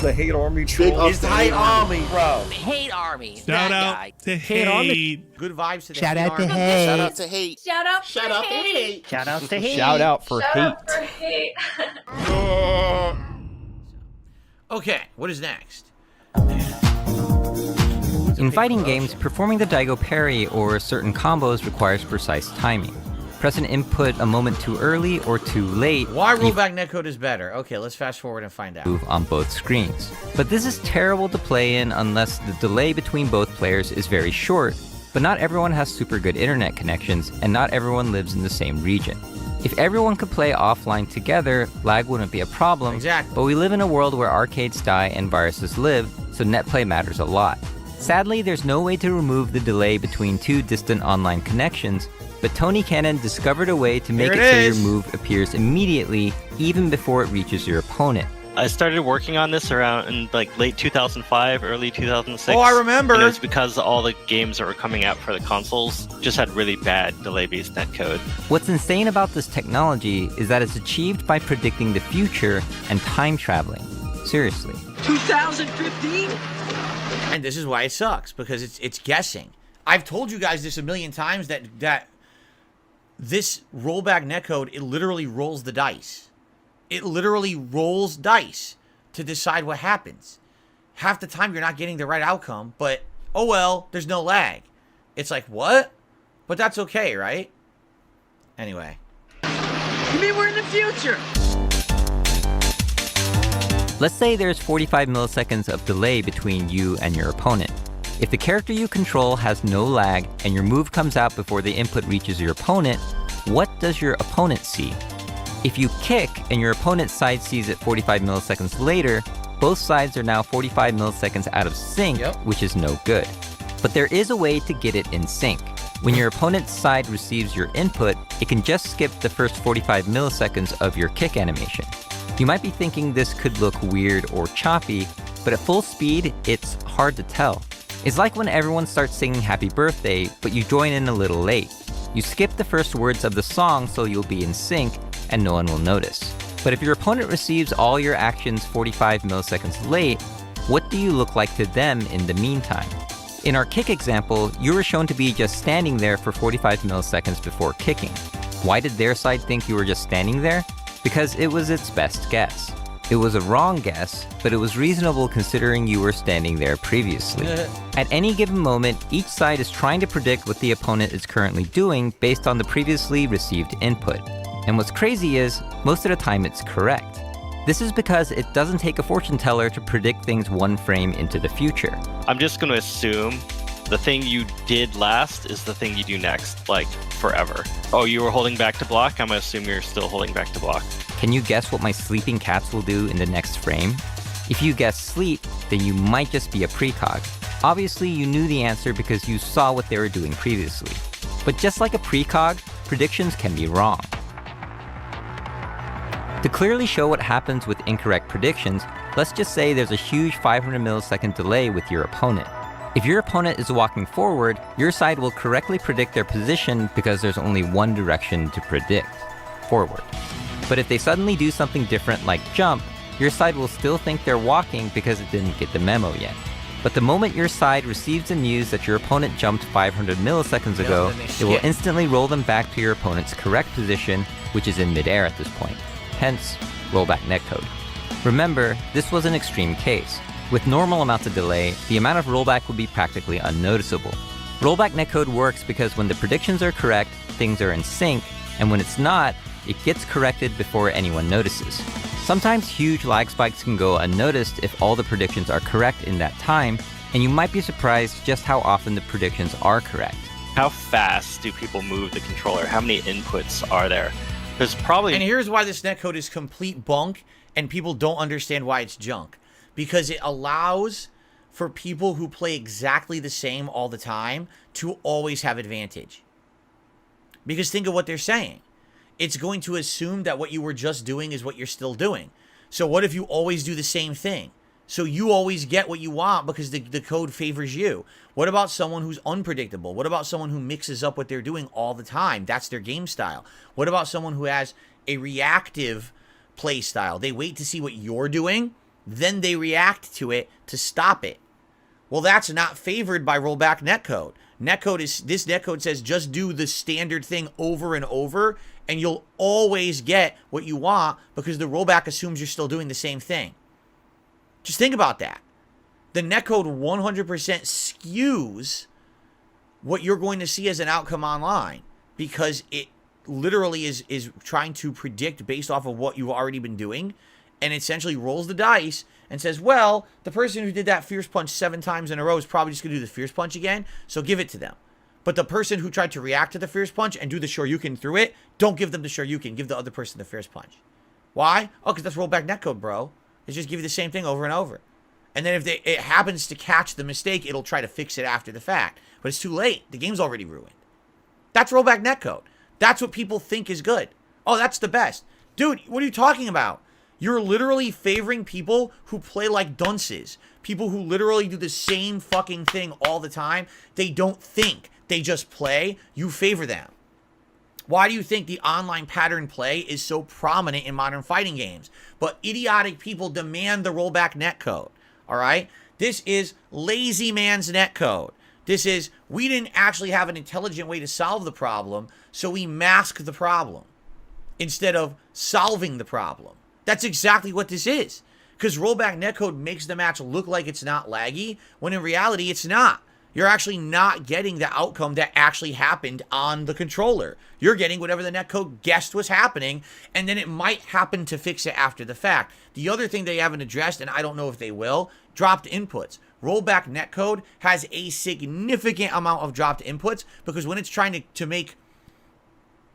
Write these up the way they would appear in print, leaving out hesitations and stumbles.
the hate army Big troll. ups to hate army. Bro. Hate army. Shout that out guy. to hate. Good vibes to the Shout hate out to army. hate. Shout out to hate. Shout out Shout for out to hate. hate. Shout out to hate. Shout out for Shout hate. out for hate. Okay, what is next? In fighting games, performing the Daigo parry or certain combos requires precise timing. Press an input a moment too early or too late. Why rollback netcode is better? Okay, let's fast forward and find out. Move on both screens. But this is terrible to play in unless the delay between both players is very short, but not everyone has super good internet connections, and not everyone lives in the same region. If everyone could play offline together, lag wouldn't be a problem. Exactly. But we live in a world where arcades die and viruses live, so netplay matters a lot. Sadly, there's no way to remove the delay between two distant online connections, but Tony Cannon discovered a way to make it so your move appears immediately, even before it reaches your opponent. I started working on this around in like late 2005, early 2006. Oh, I remember. And it was because all the games that were coming out for the consoles just had really bad delay-based netcode. What's insane about this technology is that it's achieved by predicting the future and time traveling. Seriously. 2015? And this is why it sucks, because it's guessing. I've told you guys this a million times that this rollback netcode, it literally rolls the dice. It literally rolls dice to decide what happens. Half the time you're not getting the right outcome, but oh well, there's no lag. It's like, what? But that's okay, right? Anyway. You mean we're in the future? Let's say there's 45 milliseconds of delay between you and your opponent. If the character you control has no lag and your move comes out before the input reaches your opponent, what does your opponent see? If you kick and your opponent's side sees it 45 milliseconds later, both sides are now 45 milliseconds out of sync, which is no good. But there is a way to get it in sync. When your opponent's side receives your input, it can just skip the first 45 milliseconds of your kick animation. You might be thinking this could look weird or choppy, but at full speed, it's hard to tell. It's like when everyone starts singing Happy Birthday, but you join in a little late. You skip the first words of the song so you'll be in sync, and no one will notice. But if your opponent receives all your actions 45 milliseconds late, what do you look like to them in the meantime? In our kick example, you were shown to be just standing there for 45 milliseconds before kicking. Why did their side think you were just standing there? Because it was its best guess. It was a wrong guess, but it was reasonable considering you were standing there previously. At any given moment, each side is trying to predict what the opponent is currently doing based on the previously received input. And what's crazy is, most of the time it's correct. This is because it doesn't take a fortune teller to predict things one frame into the future. I'm just going to assume the thing you did last is the thing you do next, like forever. Oh, you were holding back to block? I'm going to assume you're still holding back to block. Can you guess what my sleeping cats will do in the next frame? If you guess sleep, then you might just be a precog. Obviously, you knew the answer because you saw what they were doing previously. But just like a precog, predictions can be wrong. To clearly show what happens with incorrect predictions, let's just say there's a huge 500 millisecond delay with your opponent. If your opponent is walking forward, your side will correctly predict their position because there's only one direction to predict, forward. But if they suddenly do something different like jump, your side will still think they're walking because it didn't get the memo yet. But the moment your side receives the news that your opponent jumped 500 milliseconds ago, it will instantly roll them back to your opponent's correct position, which is in midair at this point. Hence, rollback netcode. Remember, this was an extreme case. With normal amounts of delay, the amount of rollback would be practically unnoticeable. Rollback netcode works because when the predictions are correct, things are in sync, and when it's not, it gets corrected before anyone notices. Sometimes huge lag spikes can go unnoticed if all the predictions are correct in that time, and you might be surprised just how often the predictions are correct. How fast do people move the controller? How many inputs are there? There's probably... And here's why this netcode is complete bunk, and people don't understand why it's junk. Because it allows for people who play exactly the same all the time to always have advantage. Because think of what they're saying. It's going to assume that what you were just doing is what you're still doing. So what if you always do the same thing? So you always get what you want because the code favors you. What about someone who's unpredictable? What about someone who mixes up what they're doing all the time? That's their game style. What about someone who has a reactive play style? They wait to see what you're doing, then they react to it to stop it. Well, that's not favored by rollback netcode. This netcode says just do the standard thing over and over, and you'll always get what you want because the rollback assumes you're still doing the same thing. Just think about that. The netcode 100% skews what you're going to see as an outcome online because it literally is trying to predict based off of what you've already been doing, and essentially rolls the dice and says, well, the person who did that fierce punch 7 times in a row is probably just going to do the fierce punch again, so give it to them. But the person who tried to react to the fierce punch and do the shoryuken through it, don't give them the shoryuken. Give the other person the fierce punch. Why? Oh, because that's rollback netcode, bro. It's just give you the same thing over and over. And then if it happens to catch the mistake, it'll try to fix it after the fact. But it's too late. The game's already ruined. That's rollback netcode. That's what people think is good. Oh, that's the best. Dude, what are you talking about? You're literally favoring people who play like dunces. People who literally do the same fucking thing all the time. They don't think. They just play. You favor them. Why do you think the online pattern play is so prominent in modern fighting games? But idiotic people demand the rollback netcode. All right? This is lazy man's netcode. This is, we didn't actually have an intelligent way to solve the problem, so we mask the problem instead of solving the problem. That's exactly what this is. Because rollback netcode makes the match look like it's not laggy, when in reality it's not. You're actually not getting the outcome that actually happened on the controller. You're getting whatever the netcode guessed was happening, and then it might happen to fix it after the fact. The other thing they haven't addressed, and I don't know if they will, dropped inputs. Rollback netcode has a significant amount of dropped inputs because when it's trying to make,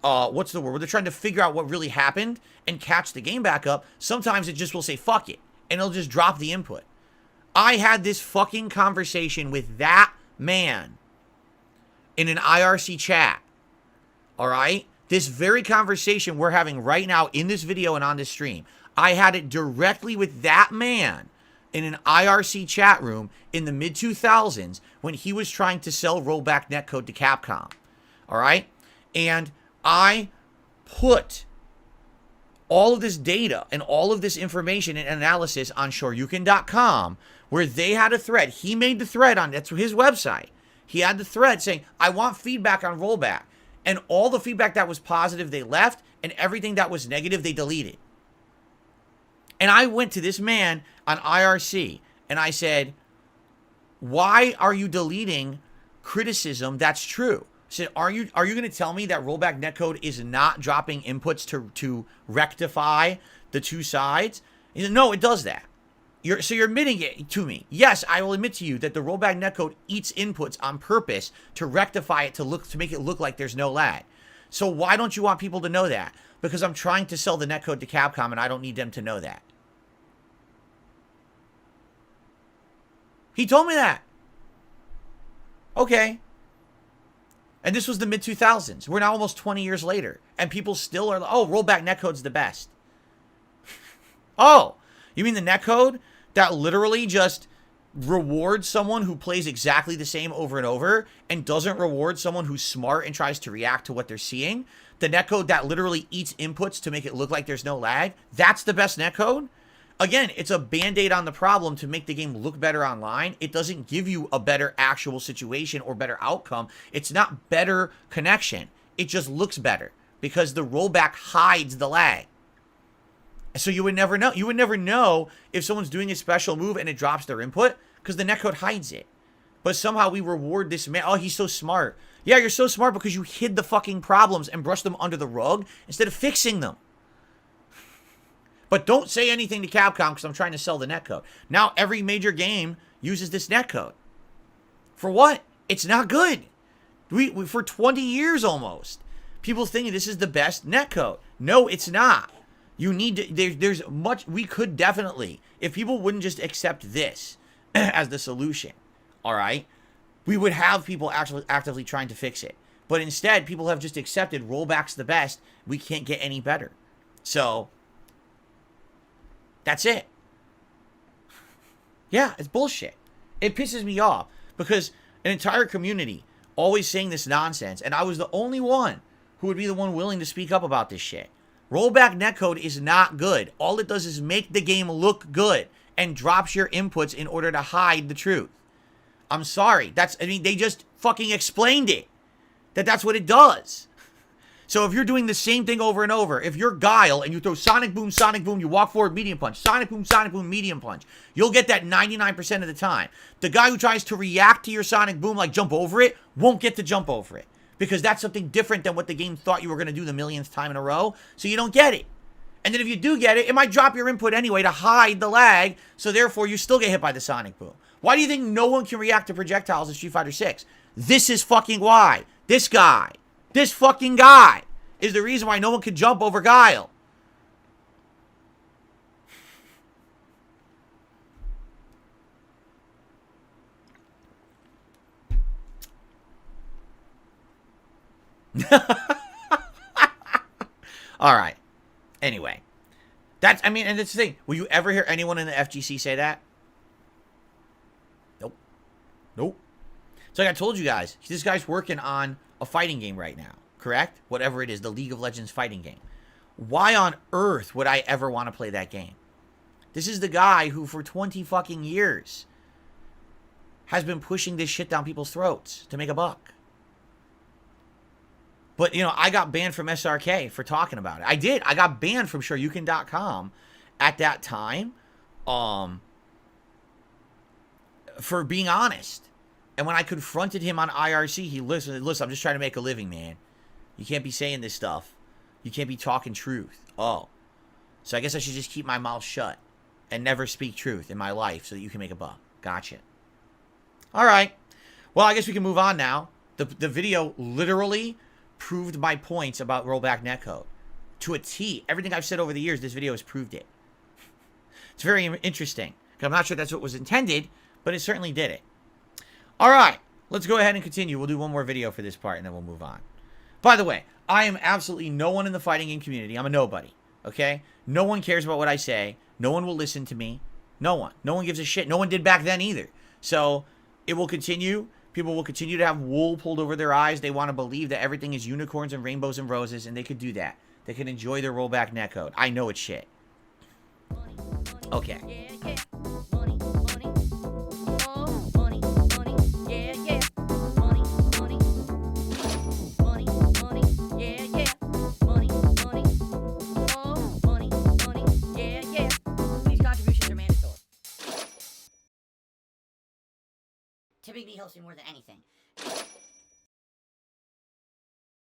what's the word? When they're trying to figure out what really happened and catch the game back up, sometimes it just will say, fuck it, and it'll just drop the input. I had this fucking conversation with that man in an IRC chat. All right? This very conversation we're having right now in this video and on this stream, I had it directly with that man in an IRC chat room in the mid-2000s when he was trying to sell rollback netcode to Capcom. All right? And I put all of this data and all of this information and analysis on shoryuken.com, where they had a thread. He made the thread on, that's his website. He had the thread saying, I want feedback on rollback. And all the feedback that was positive, they left, and everything that was negative, they deleted. And I went to this man on IRC, and I said, why are you deleting criticism that's true? I said, are you going to tell me that rollback netcode is not dropping inputs to rectify the two sides? He said, no, it does that. So you're admitting it to me. Yes, I will admit to you that the rollback netcode eats inputs on purpose to rectify it, to make it look like there's no lag. So why don't you want people to know that? Because I'm trying to sell the netcode to Capcom and I don't need them to know that. He told me that. Okay. And this was the mid-2000s. We're now almost 20 years later. And people still are like, oh, rollback netcode's the best. Oh, you mean the netcode that literally just rewards someone who plays exactly the same over and over and doesn't reward someone who's smart and tries to react to what they're seeing? The netcode that literally eats inputs to make it look like there's no lag? That's the best netcode? Again, it's a band-aid on the problem to make the game look better online. It doesn't give you a better actual situation or better outcome. It's not better connection. It just looks better because the rollback hides the lag. So you would never know. You would never know if someone's doing a special move and it drops their input because the netcode hides it. But somehow we reward this man. Oh, he's so smart. Yeah, you're so smart because you hid the fucking problems and brushed them under the rug instead of fixing them. But don't say anything to Capcom because I'm trying to sell the netcode. Now every major game uses this netcode. For what? It's not good. We for 20 years almost, people thinking this is the best netcode. No, it's not. You need to, there's much, we could definitely, if people wouldn't just accept this as the solution, all right, we would have people actually actively trying to fix it. But instead, people have just accepted rollback's the best. We can't get any better. So that's it. Yeah, it's bullshit. It pisses me off because an entire community always saying this nonsense, and I was the only one who would be the one willing to speak up about this shit. Rollback netcode is not good. All it does is make the game look good. and drops your inputs in order to hide the truth. I'm sorry. They just fucking explained it. That's what it does. So if you're doing the same thing over and over, if you're Guile and you throw sonic boom, you walk forward, medium punch, sonic boom, medium punch, you'll get that 99% of the time. The guy who tries to react to your sonic boom, like jump over it, won't get to jump over it. Because that's something different than what the game thought you were going to do the millionth time in a row, so you don't get it. And then if you do get it, it might drop your input anyway to hide the lag, so therefore you still get hit by the sonic boom. Why do you think no one can react to projectiles in Street Fighter 6? This is fucking why. This fucking guy is the reason why no one can jump over Guile. All right. Anyway, and that's the thing. Will you ever hear anyone in the FGC say that? Nope. So like I told you guys, this guy's working on a fighting game right now, correct? Whatever it is, the League of Legends fighting game. Why on earth would I ever want to play that game? This is the guy who for 20 fucking years has been pushing this shit down people's throats to make a buck. But, I got banned from SRK for talking about it. I did. I got banned from SureYouCan.com at that time for being honest. And when I confronted him on IRC, he listened, I'm just trying to make a living, man. You can't be saying this stuff. You can't be talking truth. Oh. So I guess I should just keep my mouth shut and never speak truth in my life so that you can make a buck. Gotcha. All right. Well, I guess we can move on now. The video literally proved my points about rollback netcode. To a T. Everything I've said over the years, this video has proved it. It's very interesting. I'm not sure that's what was intended, but it certainly did it. All right. Let's go ahead and continue. We'll do one more video for this part, and then we'll move on. By the way, I am absolutely no one in the fighting game community. I'm a nobody. Okay? No one cares about what I say. No one will listen to me. No one. No one gives a shit. No one did back then either. So, it will continue. People will continue to have wool pulled over their eyes. They want to believe that everything is unicorns and rainbows and roses, and they could do that. They can enjoy their rollback netcode. I know it's shit. Okay. Typically helps me more than anything.